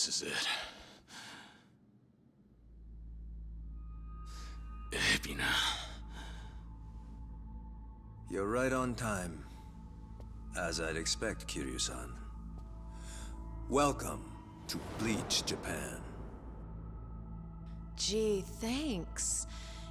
this is it. Ebina. You're right on time. As I'd expect, Kiryu-san. Welcome to Bleach, Japan. Gee, thanks.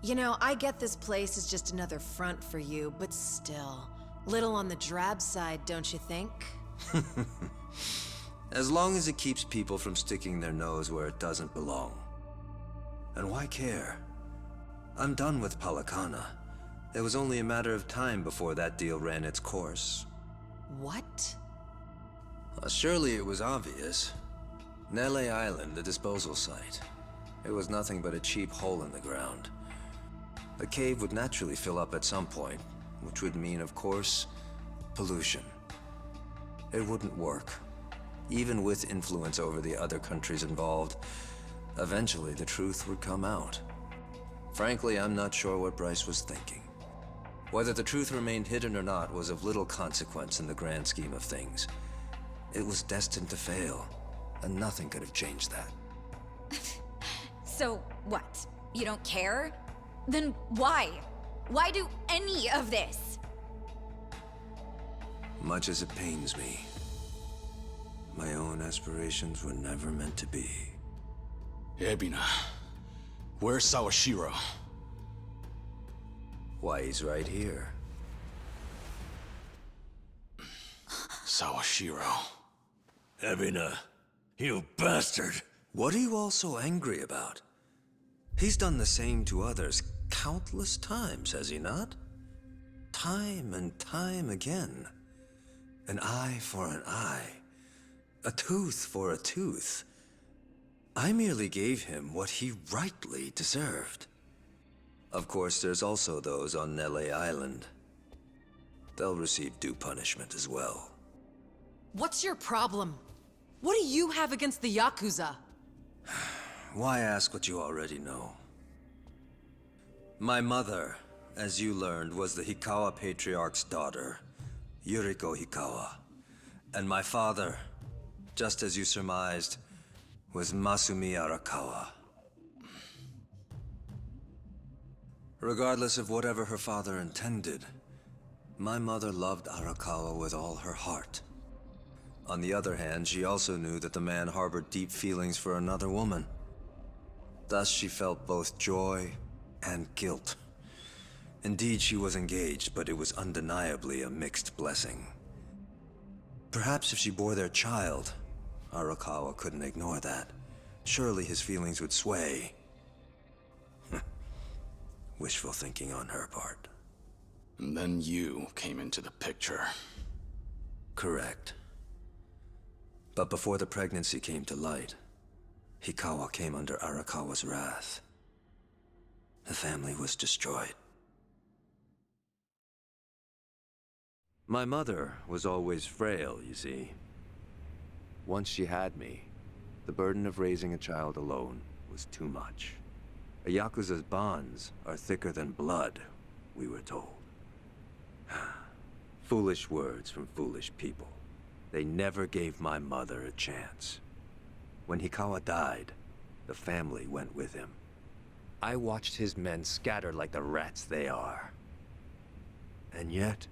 You know, I get this place is just another front for you, but still. Little on the drab side, don't you think? As long as it keeps people from sticking their nose where it doesn't belong. And why care? I'm done with Palakana. It was only a matter of time before that deal ran its course. What? Surely it was obvious. Nele Island, the disposal site. It was nothing but a cheap hole in the ground. The cave would naturally fill up at some point, which would mean, of course, pollution. It wouldn't work. Even with influence over the other countries involved, eventually the truth would come out. Frankly, I'm not sure what Bryce was thinking. Whether the truth remained hidden or not was of little consequence in the grand scheme of things. It was destined to fail, and nothing could have changed that. So, what? You don't care? Then why? Why do any of this? Much as it pains me, my own aspirations were never meant to be. Ebina. Where's Sawashiro? Why, he's right here. Sawashiro. Ebina, you bastard! What are you all so angry about? He's done the same to others countless times, has he not? Time and time again. An eye for an eye. A tooth for a tooth. I merely gave him what he rightly deserved. Of course, there's also those on Nele Island. They'll receive due punishment as well. What's your problem? What do you have against the Yakuza? Why ask what you already know? My mother, as you learned, was the Hikawa Patriarch's daughter, Yuriko Hikawa. And my father, just as you surmised, was Masumi Arakawa. Regardless of whatever her father intended, my mother loved Arakawa with all her heart. On the other hand, she also knew that the man harbored deep feelings for another woman. Thus, she felt both joy and guilt. Indeed, she was engaged, but it was undeniably a mixed blessing. Perhaps if she bore their child, Arakawa couldn't ignore that. Surely his feelings would sway. Wishful thinking on her part. And then you came into the picture. Correct. But before the pregnancy came to light, Hikawa came under Arakawa's wrath. The family was destroyed. My mother was always frail, you see. Once she had me, the burden of raising a child alone was too much. A Yakuza's bonds are thicker than blood, we were told. Foolish words from foolish people. They never gave my mother a chance. When Hikawa died, the family went with him. I watched his men scatter like the rats they are. And yet...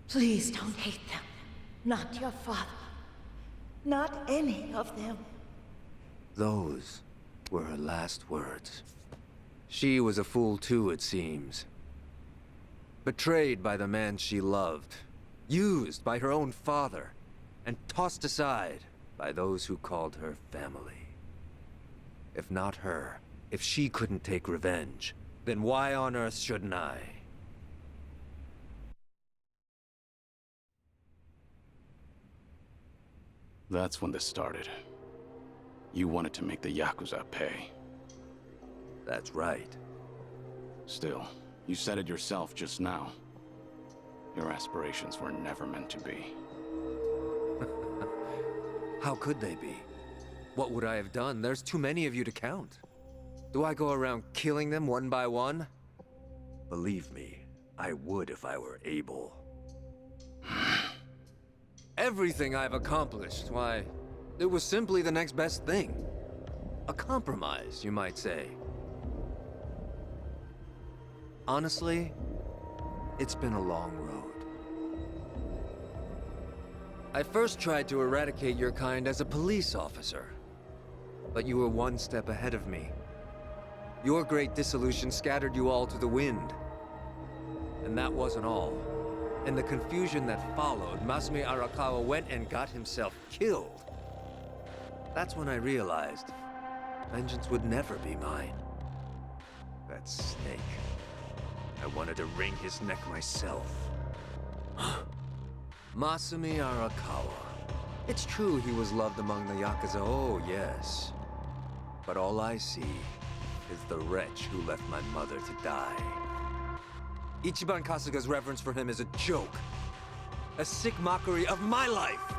Please don't hate them. Not your father. Not any of them. those were her last words. She was a fool too, it seems. Betrayed by the man she loved. Used by her own father. And tossed aside by those who called her family. If not her, if she couldn't take revenge, then why on earth shouldn't I? That's when this started. You wanted to make the Yakuza pay. That's right. Still, you said it yourself just now. Your aspirations were never meant to be. How could they be? What would I have done? There's too many of you to count. Do I go around killing them one by one? Believe me, I would if I were able. Everything I've accomplished, why, It was simply the next best thing. A compromise, you might say. Honestly, it's been a long road. I first tried to eradicate your kind as a police officer, but you were one step ahead of me. Your great dissolution scattered you all to the wind. And that wasn't all. In the confusion that followed, Masumi Arakawa went and got himself killed. That's when I realized vengeance would never be mine. That snake. I wanted to wring his neck myself. Masumi Arakawa. It's true he was loved among the Yakuza, oh yes. But all I see is the wretch who left my mother to die. Ichiban Kasuga's reverence for him is a joke. A sick mockery of my life.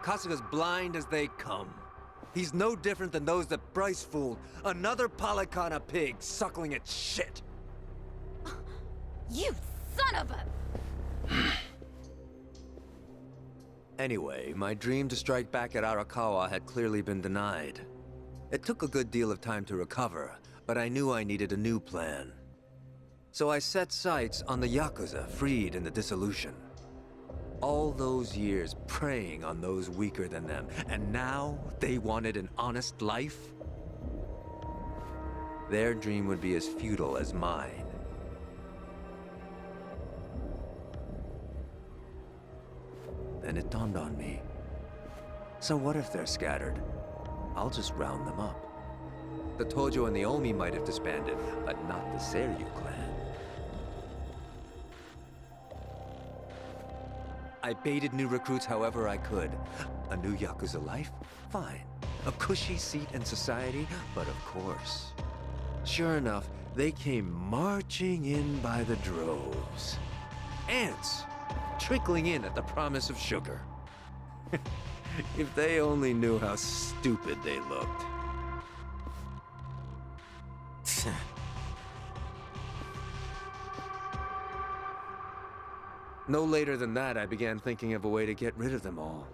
Kasuga's blind as they come. He's no different than those that Bryce fooled. Another Palikana pig suckling its shit. You son of a... Anyway, my dream to strike back at Arakawa had clearly been denied. It took a good deal of time to recover, but I knew I needed a new plan. So I set sights on the Yakuza freed in the dissolution. All those years preying on those weaker than them, and now they wanted an honest life? Their dream would be as futile as mine. Then it dawned on me. So what if they're scattered? I'll just round them up. The Tojo and the Omi might have disbanded, but not the Seiryu clan. I baited new recruits however I could. A new Yakuza life? Fine. A cushy seat in society? But of course. Sure enough, they came marching in by the droves. Ants! Trickling in at the promise of sugar. If they only knew how stupid they looked. No later than that, I began thinking of a way to get rid of them all.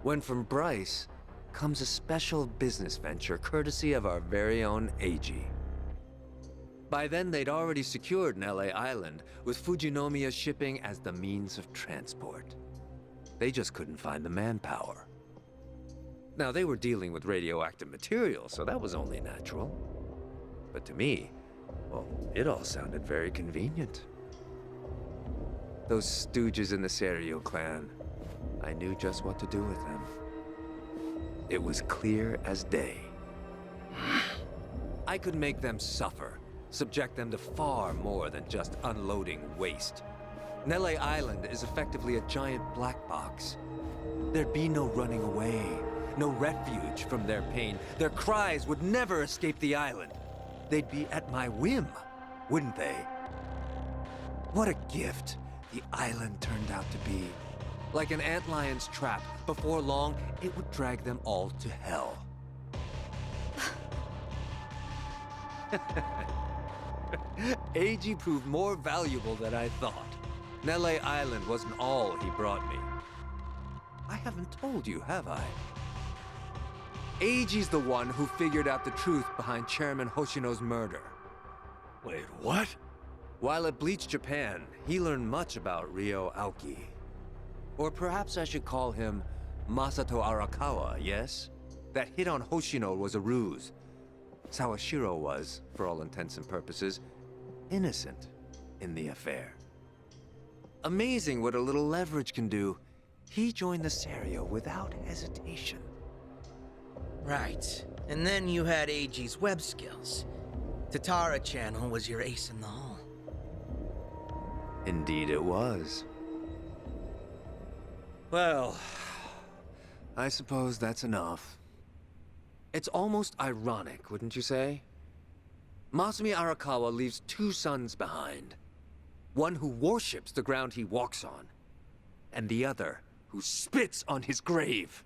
When from Bryce comes a special business venture courtesy of our very own Eiji. By then, they'd already secured an LA island, with Fujinomiya shipping as the means of transport. They just couldn't find the manpower. Now, they were dealing with radioactive material, so that was only natural. But to me, well, it all sounded very convenient. Those stooges in the Seiryu clan, I knew just what to do with them. It was clear as day. I could make them suffer, subject them to far more than just unloading waste. Nele Island is effectively a giant black box. There'd be no running away, no refuge from their pain. Their cries would never escape the island. They'd be at my whim, wouldn't they? What a gift the island turned out to be. Like an antlion's trap, before long, it would drag them all to hell. Eiji proved more valuable than I thought. Nele Island wasn't all he brought me. I haven't told you, have I? Eiji's the one who figured out the truth behind Chairman Hoshino's murder. Wait, what? While at Bleach Japan, he learned much about Ryo Aoki. Or perhaps I should call him Masato Arakawa, yes? That hit on Hoshino was a ruse. Sawashiro was, for all intents and purposes, innocent in the affair. Amazing what a little leverage can do. He joined the Seiryu without hesitation. Right. And then you had Eiji's web skills. Tatara Channel was your ace in the hole. Indeed it was. Well, I suppose that's enough. It's almost ironic, wouldn't you say? Masumi Arakawa leaves two sons behind. One who worships the ground he walks on, and the other who spits on his grave.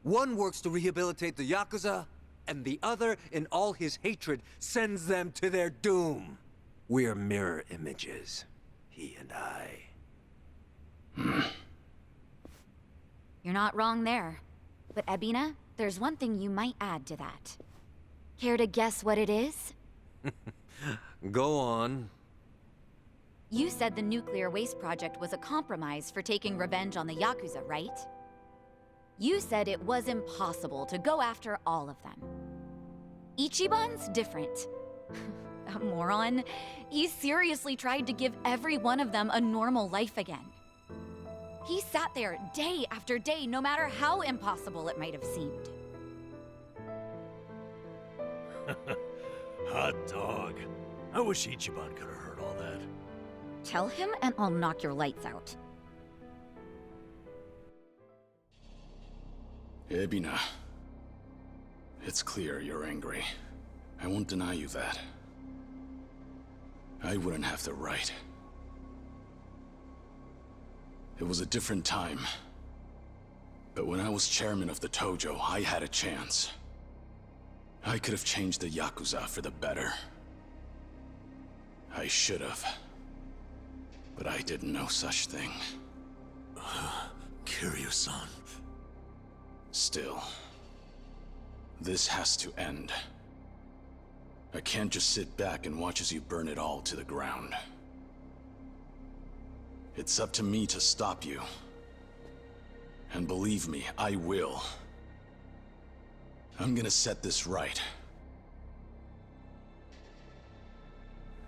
One works to rehabilitate the Yakuza, and the other, in all his hatred, sends them to their doom. We're mirror images, he and I. You're not wrong there. But Ebina, there's one thing you might add to that. Care to guess what it is? Go on. You said the nuclear waste project was a compromise for taking revenge on the Yakuza, right? You said it was impossible to go after all of them. Ichiban's different. A moron. He seriously tried to give every one of them a normal life again. He sat there day after day, no matter how impossible it might have seemed. Hot dog. I wish Ichiban could have heard all that. Tell him and I'll knock your lights out. Ebina, it's clear you're angry. I won't deny you that. I wouldn't have the right. It was a different time. But when I was chairman of the Tojo, I had a chance. I could have changed the Yakuza for the better. I should have. But I did no such thing. Kiryu-san. Still, this has to end. I can't just sit back and watch as you burn it all to the ground. It's up to me to stop you. And believe me, I will. I'm gonna set this right.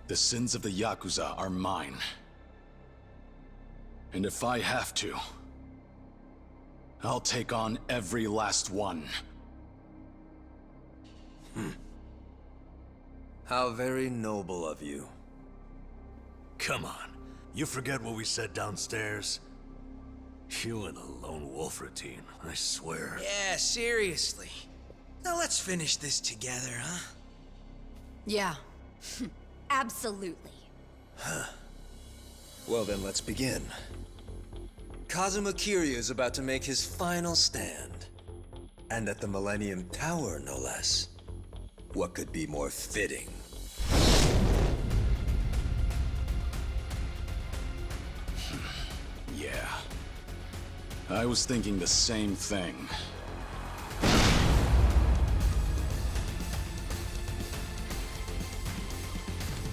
The sins of the Yakuza are mine. And if I have to, I'll take on every last one. How very noble of you. Come on. You forget what we said downstairs? You and a lone wolf routine, I swear. Yeah, seriously. Now let's finish this together, huh? Yeah. Absolutely. Well then, let's begin. Kazuma Kiryu is about to make his final stand. And at the Millennium Tower, no less. What could be more fitting? Yeah. I was thinking the same thing.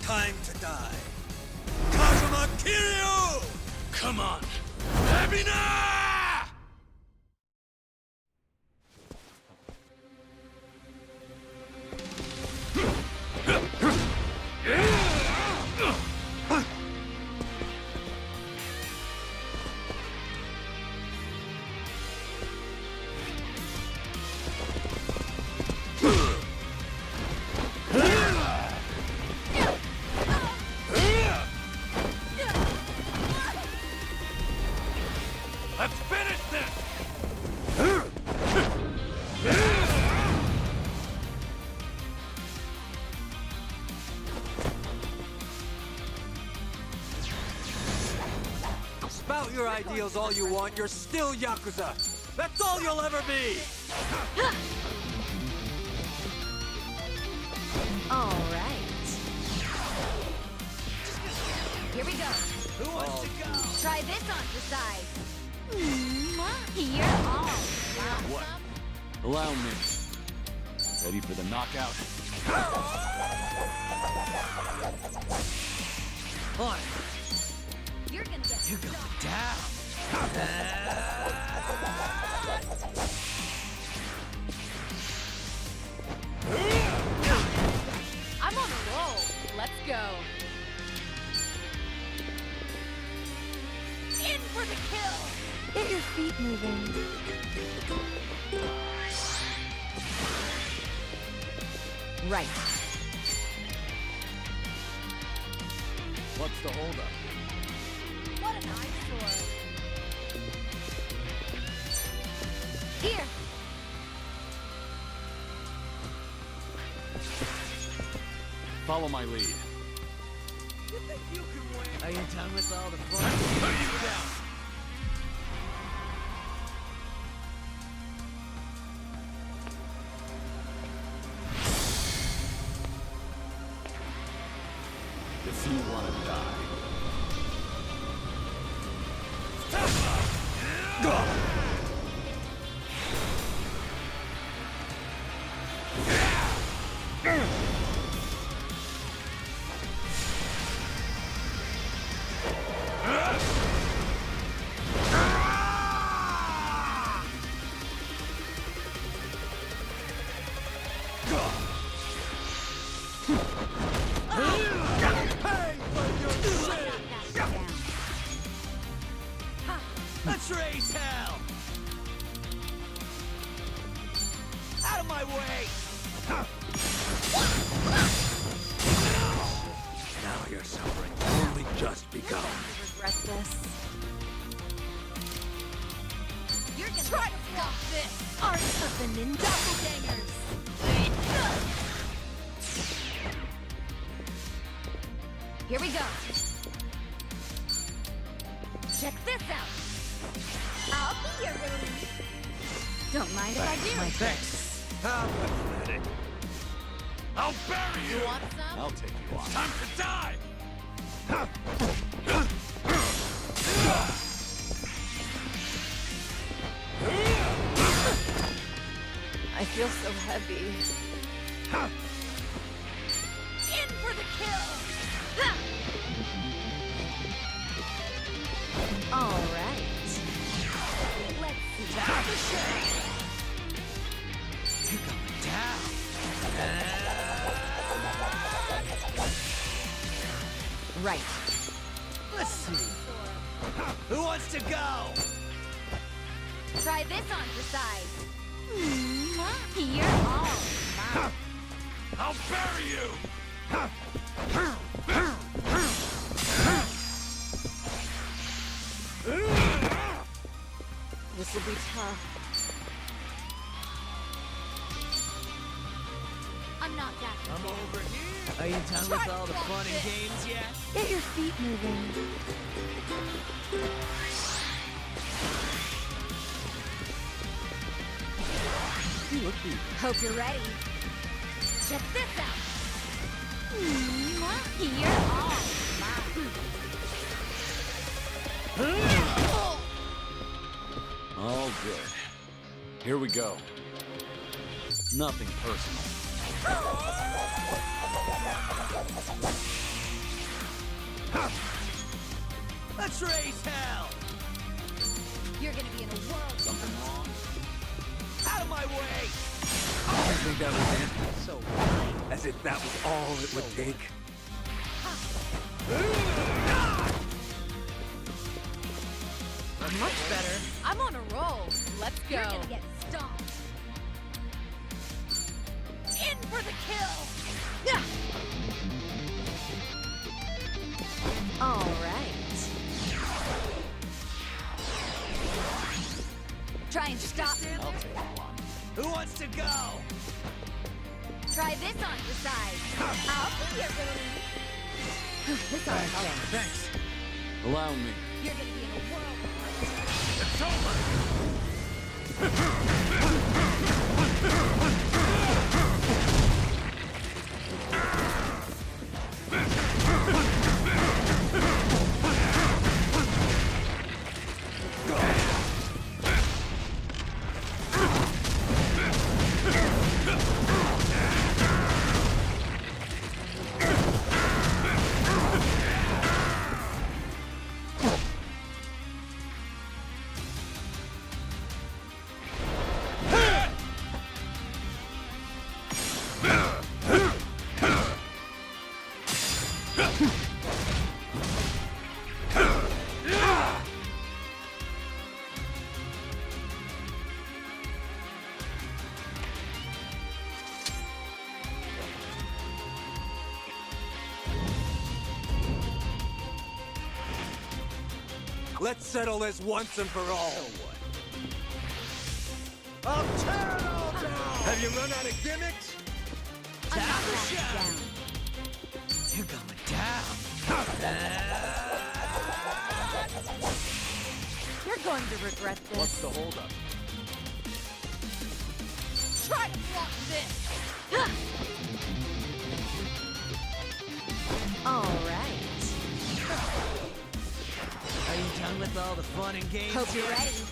Time to die. Kazuma Kiryu! Come on! Ebina! Let's finish this! Spout your ideals all you want, you're still Yakuza! That's all you'll ever be! All right. Here we go. Who wants to go? Try this on for size. You're all. What? Allow me. Ready for the knockout? On. You're gonna get You go down. I'm on a roll. Let's go. In for the kill. Get your feet moving. Right. What's the holdup? What an eyesore. Here. Follow my lead. Are you done with all the fun? If you want to die. Let's raise hell! Out of my way! Now your suffering only just begun. Regret this. You're gonna try to block this! Art of the Ninja Doppelgangers! Here we go. Check this out. I'll be your relief. Don't mind if I do. Thanks. How pathetic. I'll bury you! You want some? I'll take you on. Time to die! I feel so heavy. In for the kill! All right. Let's see. That's a shame! You're going down! Right. Let's see. Who wants to go? Try this on for size. You're all mine. I'll bury you! This will be tough. I'm not that. I'm over here. Are you done with all the fun and games yet? Get your feet moving. You look deep. Hope you're ready. Check this out. You're all mine. All good. Here we go. Nothing personal. Let's raise hell! You're gonna be in a world. Something wrong? Out of my way! You think that was it? So As if that was all it would take? much better. I'm on a roll. Let's go. You're gonna get stomped. In for the kill. Yeah. All right. Try and stop me. I'll take you on. Who wants to go? Try this on for size. I'll be your relief. This one's Thanks. Allow me. You're gonna be in a world. It's over! Let's settle this once and for all. I'll tear it all down! Have you run out of gimmicks? I'm not Down. backing down. You're going down. You're going to regret this. What's the holdup? Try to block this. All right. Are you done with all the fun and games Hope you're yet? ready.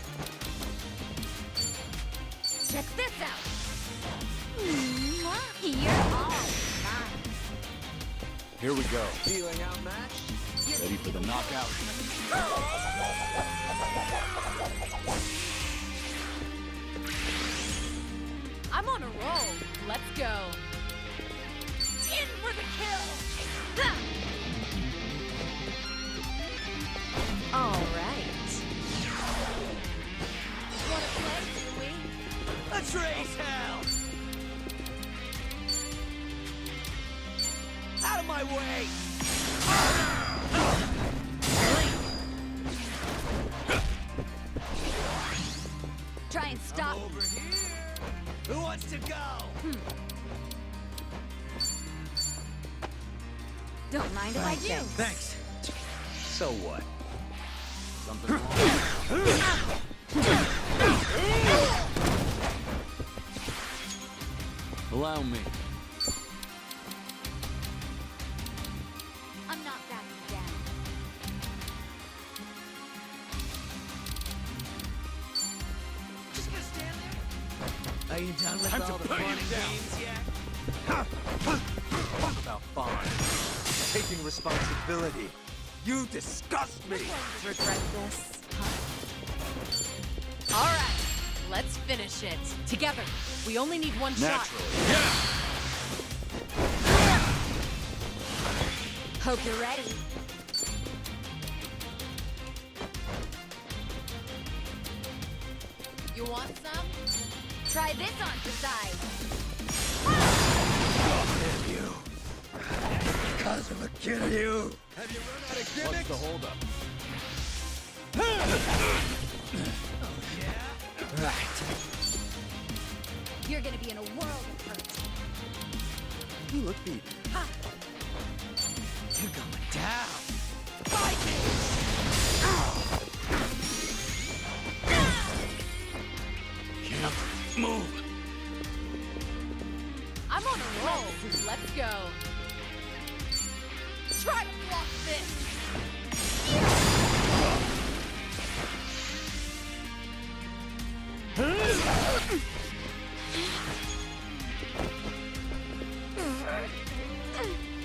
Check this out. You're all mine. Here we go. Feeling outmatched? You're Ready for the knockout? I'm on a roll. Let's go. in for the kill. All right. to go! Don't mind if I do. Thanks. So what? Something wrong? Allow me. I'm not backing down. Just gonna stand there? Are you done with Time to all the put fun you and down. games yet? Talk about fun. Taking responsibility. You disgust me! Regret this, huh? All right, let's finish it. Together. We only need one shot. Hope you're ready. You want some? Try this on for size. Kazuma Kiryu! Have you run out of gimmicks? What's the holdup? Right. You're gonna be in a world of hurt. You look beaten. You're going down. Can't move. I'm on a roll. Let's go. Try to block this.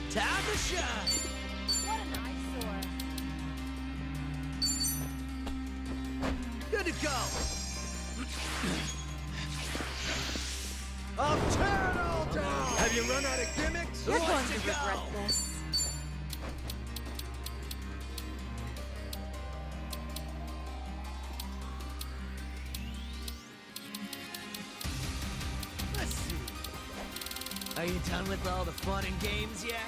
Time to shine! What an eyesore. Good to go! I'll tear it all down! Have you run out of gimmicks? You're Who going wants to to regret go? this. Let's see. Are you done with all the fun and games yet?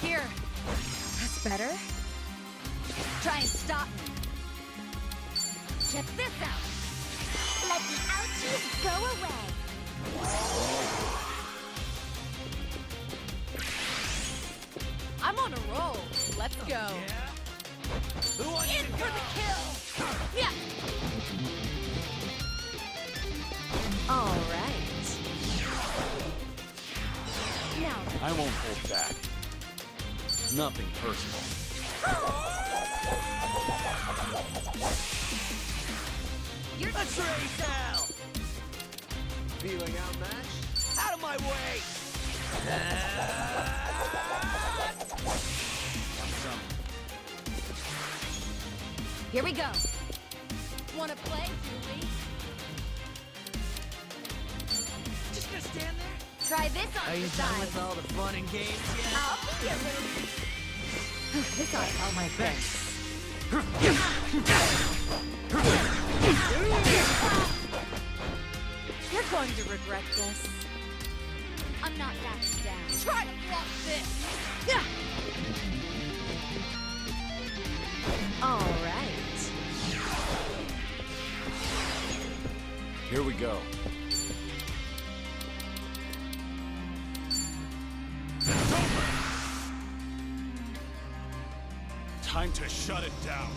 Here. That's better. Try and stop me. Check this out. Let the ouchies go away. I'm on a roll. Let's go. Yeah? Who wants In to for go? the kill. Yeah. All right. Now, I won't hold back. Nothing personal. you're Let's raise hell! Feeling outmatched? Out of my way! Here we go. Wanna play, Julie? Just gonna stand there? Try this on Are you for done size. with all the fun and games yet? I'll be your little... This ought to help my face. You're going to regret this. I'm not backing down. Try to block this. Yeah. All right. Here we go. Time to shut it down.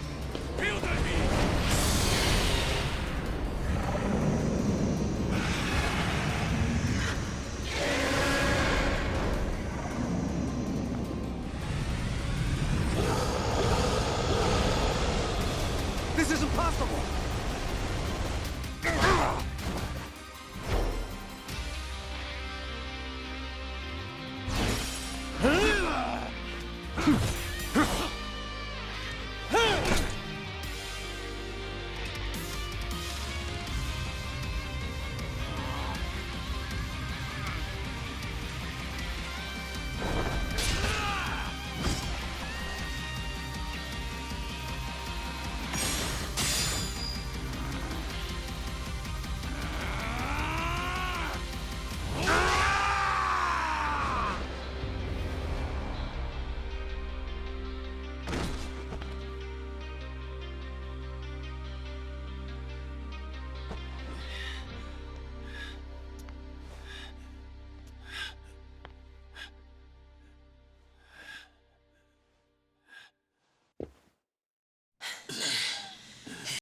Feel the heat. This is impossible!